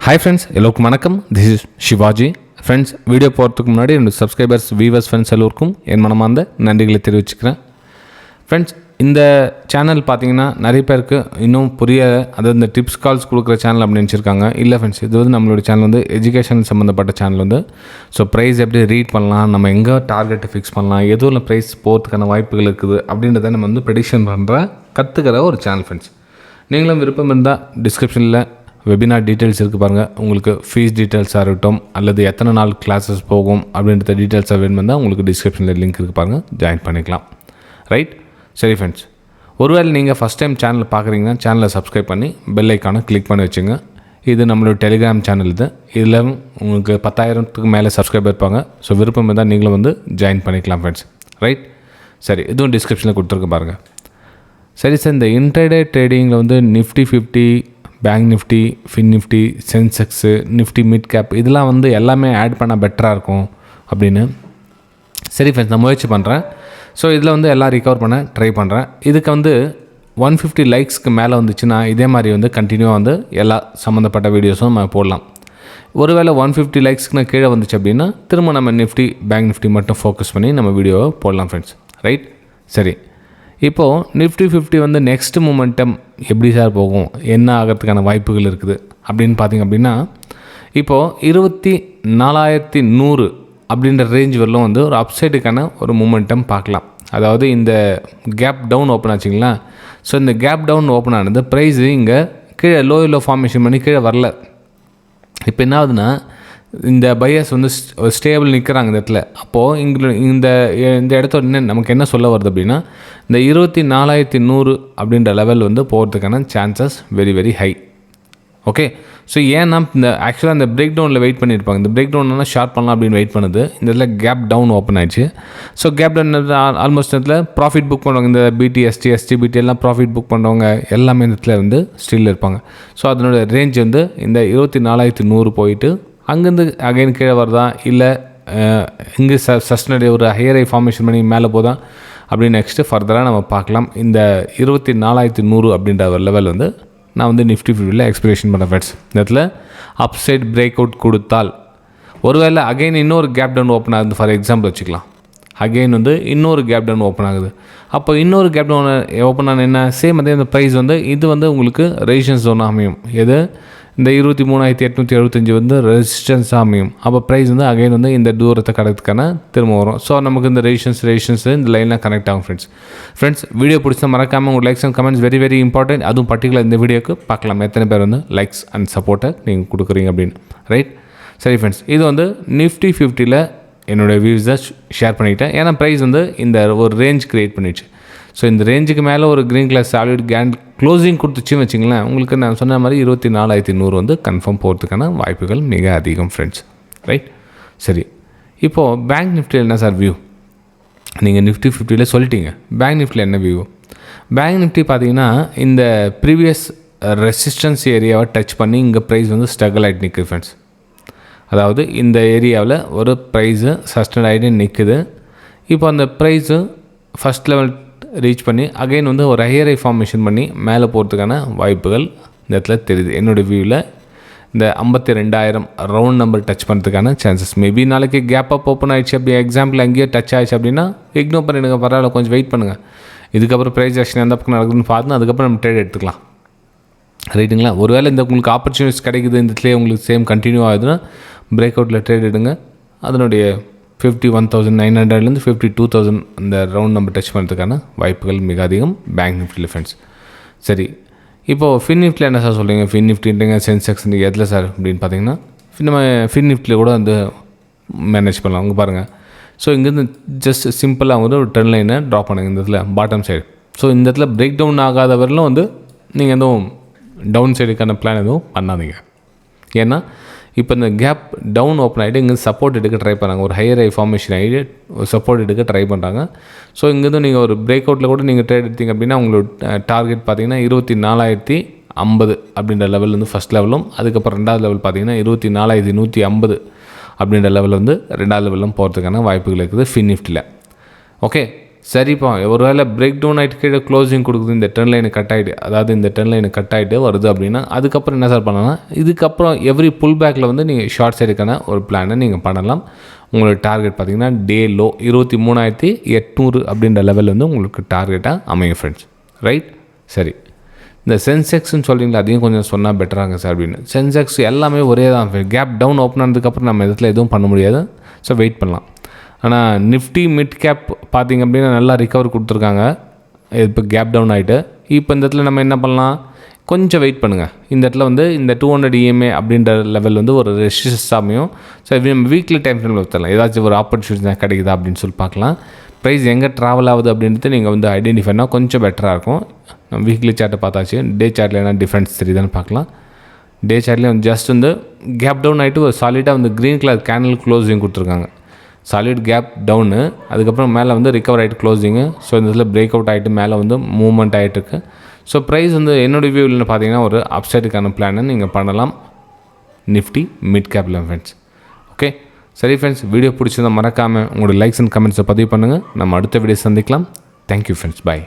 Hi friends, எல்லோருக்கும் வணக்கம். This is Shivaji. Friends, video போகிறதுக்கு முன்னாடி என்னோட சப்ஸ்கிரைபர்ஸ் வியூவர்ஸ் ஃப்ரெண்ட்ஸ் எல்லோருக்கும் என் மனமார்ந்த நன்றிகளை தெரிவிச்சுக்கிறேன். ஃப்ரெண்ட்ஸ், இந்த சேனல் பார்த்தீங்கன்னா நிறைய பேருக்கு இன்னும் அதாவது இந்த டிப்ஸ் கால்ஸ் கொடுக்குற சேனல் அப்படின்னு நினச்சிருக்காங்க. இல்லை ஃப்ரெண்ட்ஸ், இது வந்து நம்மளோட சேனல் வந்து எஜுகேஷன் சம்மந்தப்பட்ட சேனல் வந்து. ஸோ ப்ரைஸ் எப்படி ரீட் பண்ணலாம், நம்ம எங்கே டார்கெட்டை ஃபிக்ஸ் பண்ணலாம், எதுவும் ப்ரைஸ் போகிறதுக்கான வாய்ப்புகள் இருக்குது அப்படின்றத நம்ம வந்து ப்ரெடிக்ஷன் பண்ணுற கற்றுக்கிற ஒரு சேனல். ஃப்ரெண்ட்ஸ், நீங்களும் விருப்பம் இருந்தால் டிஸ்கிரிப்ஷனில் வெபினார் டீட்டெயில்ஸ் இருக்குது பாருங்கள். உங்களுக்கு ஃபீஸ் டீட்டெயில்ஸாக இருக்கட்டும் அல்லது எத்தனை நாள் கிளாஸஸ் போகும் அப்படின்ற டீட்டெயில்ஸாக வேணுமென்னு தான் உங்களுக்கு டிஸ்கிரிப்ஷனில் லிங்க் இருக்குது பாருங்கள், ஜாயின் பண்ணிக்கலாம். ரைட், சரி ஃப்ரெண்ட்ஸ், ஒருவேளை நீங்கள் ஃபஸ்ட் டைம் சேனல் பார்க்குறீங்கன்னா சேனலை சப்ஸ்கிரைப் பண்ணி பெல் ஐக்கானை கிளிக் பண்ணி வச்சுங்க. இது நம்மளோட டெலிகிராம் சேனல். இதில் உங்களுக்கு 10,000க்கு மேலே சப்ஸ்கிரைபர் இருப்பாங்க. ஸோ விருப்பம் இருந்தால் நீங்களும் வந்து ஜாயின் பண்ணிக்கலாம் ஃப்ரெண்ட்ஸ். ரைட், சரி, இதுவும் டிஸ்கிரிப்ஷனில் கொடுத்துருக்கு பாருங்கள். சரி சார், இந்த இன்ட்ராடே ட்ரேடிங்கில் வந்து Nifty 50, bank Nifty, fin Nifty, Sensex, Nifty mid cap இதெல்லாம் வந்து எல்லாமே ஆட் பண்ணால் பெட்டராக இருக்கும் அப்படின்னு. சரி ஃப்ரெண்ட்ஸ், நான் முயற்சி பண்ணுறேன். ஸோ இதில் வந்து எல்லாம் ரிகவர் பண்ண ட்ரை பண்ணுறேன். இதுக்கு வந்து 150 லைக்ஸ்க்கு மேலே வந்துச்சுன்னா இதே மாதிரி வந்து கண்டினியூவாக வந்து எல்லா சம்மந்தப்பட்ட வீடியோஸும் நம்ம போடலாம். ஒருவேளை 150 லைக்ஸ்க்கு நான் கீழே வந்துச்சு அப்படின்னா திரும்ப நம்ம நிஃப்டி, பேங்க் நிஃப்டி மட்டும் ஃபோக்கஸ் பண்ணி நம்ம வீடியோவை போடலாம் ஃப்ரெண்ட்ஸ். ரைட், சரி, இப்போது நிஃப்டி 50 வந்து நெக்ஸ்ட் மூமெண்டம் எப்படி சார் போகும், என்ன ஆகிறதுக்கான வாய்ப்புகள் இருக்குது அப்படின்னு பார்த்திங்க அப்படின்னா, இப்போது 24,100 அப்படின்ற ரேஞ்ச் வரலும் வந்து ஒரு அப்சைடுக்கான ஒரு மூமெண்டம் பார்க்கலாம். அதாவது இந்த கேப் டவுன் ஓப்பன் ஆச்சுங்களா. ஸோ இந்த கேப் டவுன் ஓப்பன் ஆனது ப்ரைஸு இங்கே கீழே லோ ஃபார்மேஷன் பண்ணி கீழே வரல. இப்போ என்ன ஆகுதுன்னா, இந்த பையர்ஸ் வந்து ஸ்டேபிள் நிற்கிறாங்க இந்த இடத்துல. அப்போது இந்த இடத்த நமக்கு என்ன சொல்ல வருது அப்படின்னா, இந்த 24,100 அப்படின்ற லெவல் வந்து போகிறதுக்கான chances very very high. Okay, so ஏன்னா இந்த ஆக்சுவலாக இந்த பிரேக் டவுனில் வெயிட் பண்ணியிருப்பாங்க. இந்த பிரேக் டவுன்லாம் ஷார்ட் பண்ணலாம் அப்படின்னு வெயிட் பண்ணுது. இந்த இடத்துல கேப் டவுன் ஓப்பன் ஆயிடுச்சு. ஸோ கேப் டவுன் ஆல்மோஸ்ட் இடத்துல ப்ராஃபிட் புக் பண்ணுவாங்க. இந்த பிடி, எஸ்டி எல்லாம் ப்ராஃபிட் புக் பண்ணுறவங்க எல்லாமே இந்த இடத்துல வந்து ஸ்டில் இருப்பாங்க. ஸோ அதனோட ரேஞ்ச் வந்து இந்த 24,100 போயிட்டு அங்கேருந்து அகைன் கீழே வருதா, இல்லை இங்கே சஸ்டனடி ஒரு ஹையர் ஃபார்மேஷன் பண்ணி மேலே போதா அப்படின்னு நெக்ஸ்ட்டு ஃபர்தராக நம்ம பார்க்கலாம். இந்த 24,100 அப்படின்ற ஒரு லெவல் வந்து நான் வந்து நிஃப்டி 50ல் எக்ஸ்பெக்டேஷன் பண்ண ஃப்ரெண்ட்ஸ். இந்த இடத்துல அப்சைட் பிரேக் அவுட் கொடுத்தால் ஒருவேளை அகைன் இன்னொரு கேப் டவுன் ஓப்பன் ஆகுது. ஃபார் எக்ஸாம்பிள் வச்சுக்கலாம், அகெயின் வந்து இன்னொரு கேப் டவுன் ஓப்பன் ஆகுது. அப்போ இன்னொரு கேப் டவுன் ஓப்பன் ஆன என்ன சேம் அதே இந்த ப்ரைஸ் வந்து இது வந்து உங்களுக்கு ரெசிஸ்டன்ஸ் ஜோன் அமையும். எது இந்த 23,875 வந்து ரெசிஸ்டன்ஸ் அமையும். அப்போ ப்ரைஸ் வந்து அகைன் வந்து இந்த தூரத்தை கடத்துக்கான திரும்ப வரும். ஸோ நமக்கு இந்த ரெசிஸ்டன்ஸ் இந்த லைன்லாம் கனெக்ட் ஆகும் ஃப்ரெண்ட்ஸ். வீடியோ பிடிச்சா மறக்காமல் உங்கள் likes and comments very very important. அதுவும் பர்டிகுலர் இந்த வீடியோக்கு பார்க்கலாம் எத்தனை பேர் வந்து லைக்ஸ் அண்ட் சப்போர்ட்டை நீங்கள் கொடுக்குறீங்க அப்படின்னு. ரைட், சரி ஃப்ரெண்ட்ஸ், இது வந்து நிஃப்டி 50ல் என்னோடய வியூஸை ஷேர் பண்ணிக்கிட்டேன். ஏன்னா ப்ரைஸ் வந்து இந்த ஒரு ரேஞ்ச் க்ரியேட் பண்ணிடுச்சு. ஸோ இந்த ரேஞ்சுக்கு மேலே ஒரு green colour solid candle closing கொடுத்துச்சுன்னு வச்சிங்களேன், உங்களுக்கு நான் சொன்ன மாதிரி 24,100 வந்து கன்ஃபார்ம் போகிறதுக்கான வாய்ப்புகள் மிக அதிகம் ஃப்ரெண்ட்ஸ். ரைட், சரி, இப்போது பேங்க் நிஃப்டியில் என்ன சார் வியூ? நீங்கள் நிஃப்டி 50ல் சொல்லிட்டீங்க, பேங்க் நிஃப்டியில் என்ன வியூ? பேங்க் நிஃப்டி பார்த்தீங்கன்னா இந்த ப்ரீவியஸ் ரெசிஸ்டன்ஸ் ஏரியாவை டச் பண்ணி இங்கே ப்ரைஸ் வந்து ஸ்ட்ரகிள் ஆகிட்டு நிற்குது ஃப்ரெண்ட்ஸ். அதாவது இந்த ஏரியாவில் ஒரு ப்ரைஸு சஸ்டெண்ட் ஆகிட்டு நிற்குது. இப்போ அந்த ப்ரைஸு ஃபஸ்ட் லெவல் ரீச் பண்ணி அகைன் வந்து ஒரு ஹையர் ஃபார்மேஷன் பண்ணி மேலே போகிறதுக்கான வாய்ப்புகள் இந்த இடத்துல தெரியுது. என்னோடய வியூவில் இந்த 52,000 ரவுண்ட் நம்பர் டச் பண்ணுறதுக்கான சான்சஸ் மேபி நாளைக்கு கேப் அப் ஓப்பன் ஆகிடுச்சு. அப்படி எக்ஸாம்பிள் அங்கேயே டச் ஆகிடுச்சு அப்படின்னா இக்னோர் பண்ணிடுங்க, பரவாயில்ல, கொஞ்சம் வெயிட் பண்ணுங்கள். இதுக்கப்புறம் ப்ரைஸ் ஆக்ஷன் எந்த பக்கம் நடக்குதுன்னு பார்த்து அதுக்கப்புறம் நம்ம ட்ரேட் எடுத்துக்கலாம். ரைட்டுங்களா? ஒருவேளை இந்த உங்களுக்கு ஆப்பர்ச்சுனிட்டிஸ் கிடைக்குது, இந்த இடத்துல உங்களுக்கு சேம் கண்டினியூ ஆகுதுன்னா பிரேக் அவுட்டில் ட்ரேட் எடுங்க. அதனுடைய 51,900லேருந்து 52,000 அந்த ரவுண்ட் நம்பர் டச் பண்ணுறதுக்கான வாய்ப்புகள் மிக அதிகம் பேங்க் நிஃப்டியில் ஃப்ரெண்ட்ஸ். சரி, இப்போது ஃபின் நிஃப்டியில் என்ன சார் சொல்லுங்கள்? ஃபின் நிஃப்டின்றீங்க, சென்செக்ஸ் எதில் சார் அப்படின்னு பார்த்தீங்கன்னா நம்ம ஃபின் நிஃப்டியில் கூட வந்து மேனேஜ் பண்ணலாம். அங்கே பாருங்கள். ஸோ இங்கேருந்து ஜஸ்ட் சிம்பிளாக வந்து ஒரு ட்ரெண்ட் லைனை ட்ரா பண்ணுங்கள் இந்த இடத்துல பாட்டம் சைடு. ஸோ இந்த இடத்துல பிரேக் டவுன் ஆகாத வரலும் வந்து நீங்கள் எதுவும் டவுன் சைடுக்கான பிளான் எதுவும் பண்ணாதீங்க. ஏன்னா இப்போ இந்த கேப் டவுன் ஓப்பன் ஆகிட்டு இங்கே சப்போர்ட் எடுக்க ட்ரை பண்ணுறாங்க. ஒரு ஹையர் ஃபார்மேஷன் ஆகிட்டு ஒரு சப்போர்ட் எடுக்க ட்ரை பண்ணுறாங்க. ஸோ இங்கேருந்து நீங்கள் ஒரு பிரேக் அவுட்டில் கூட நீங்கள் ட்ரேட் எடுத்தீங்க அப்படின்னா உங்களோட டார்கெட் பார்த்தீங்கன்னா 24,050 அப்படின்ற லெவல் வந்து ஃபஸ்ட் லெவலும், அதுக்கப்புறம் ரெண்டாவது லெவல் பார்த்தீங்கன்னா 24,150 அப்படின்ற லெவல் வந்து ரெண்டாவது லெவலும் போகிறதுக்கான வாய்ப்புகள் இருக்குது ஃபின் நிஃப்டியில். ஓகே, சரிப்பா ஒருவேளை பிரேக் டவுன் ஆகிட்டு கீழே க்ளோசிங் கொடுக்குது, இந்த ட்ரெண்ட் லைன் கட் ஆகிட்டு, அதாவது இந்த ட்ரெண்ட் லைன் கட் ஆகிட்டு வருது அப்படின்னா அதுக்கப்புறம் என்ன சார் பண்ணலாம், இதுக்கப்புறம் எவ்ரி புல் பேக்கில் வந்து நீங்கள் ஷார்ட் சைடுக்கான ஒரு பிளானை நீங்கள் பண்ணலாம். உங்களுக்கு டார்கெட் பார்த்தீங்கன்னா டே லோ 23,800 அப்படின்ற லெவல் வந்து உங்களுக்கு டார்கெட்டாக அமையும் ஃப்ரெண்ட்ஸ். ரைட். சரி, இந்த சென்செக்ஸ்ன்னு சொல்கிறீங்களா, அதையும் கொஞ்சம் சொன்னால் பெட்டராங்க சார் அப்படின்னு. சென்செக்ஸ் எல்லாமே ஒரே தான். கேப் டவுன் ஓப்பன் ஆனதுக்கப்புறம் நம்ம இடத்துல எதுவும் பண்ண முடியாது. ஸோ வெயிட் பண்ணலாம். ஆனால் நிஃப்டி மிட் கேப் பார்த்திங்க அப்படின்னா நல்லா ரிகவர் கொடுத்துருக்காங்க. இப்போ கேப் டவுன் ஆகிட்டு இப்போ இந்த இடத்துல நம்ம என்ன பண்ணலாம், கொஞ்சம் வெயிட் பண்ணுங்கள். இந்த இடத்துல வந்து இந்த 200 EMA அப்படின்ற லெவல் வந்து ஒரு ரெசிஸ்டன்ஸ் அமையும். ஸோ நம்ம வீக்லி டைம் ஃப்ரேமில் வச்சுக்கலாம், ஏதாச்சும் ஒரு ஆப்பர்ச்சுனிட்டி கிடைக்குதா அப்படின்னு சொல்லி பார்க்கலாம். ப்ரைஸ் எங்கே ட்ராவல் ஆகுது அப்படின்றது நீங்கள் வந்து ஐடென்டிஃபைனா கொஞ்சம் பெட்டராக இருக்கும். நம்ம வீக்லி சார்ட்டை பார்த்தாச்சு, டே சார்ட்டில் என்ன டிஃப்ரென்ஸ் தெரியுதான்னு பார்க்கலாம். டே சார்ட்லேயும் ஜஸ்ட் வந்து கேப் டவுன் ஆகிட்டு ஒரு சாலிடாக வந்து க்ரீன் கலர் கேண்டில் க்ளோசிங் கொடுத்துருக்காங்க. சாலிட் கேப் டவுனு, அதுக்கப்புறம் மேலே வந்து ரிகவர் ஆகிட்டு க்ளோசிங்கு. ஸோ இந்த இதில் பிரேக் அவுட் ஆகிட்டு மேலே வந்து மூவ்மெண்ட் ஆகிட்டு இருக்குது. ஸோ ப்ரைஸ் வந்து என்னோடய வியூவில் பார்த்தீங்கன்னா ஒரு அப்சைடுக்கான பிளானை நீங்கள் பண்ணலாம் நிஃப்டி மிட் கேப்பில் ஃப்ரெண்ட்ஸ். ஓகே சரி ஃப்ரெண்ட்ஸ், வீடியோ பிடிச்சிருந்தால் மறக்காமல் உங்களோட லைக்ஸ் அண்ட் கமெண்ட்ஸை பதிவு பண்ணுங்கள். நம்ம அடுத்த வீடியோ சந்திக்கலாம். தேங்க்யூ ஃப்ரெண்ட்ஸ், பாய்.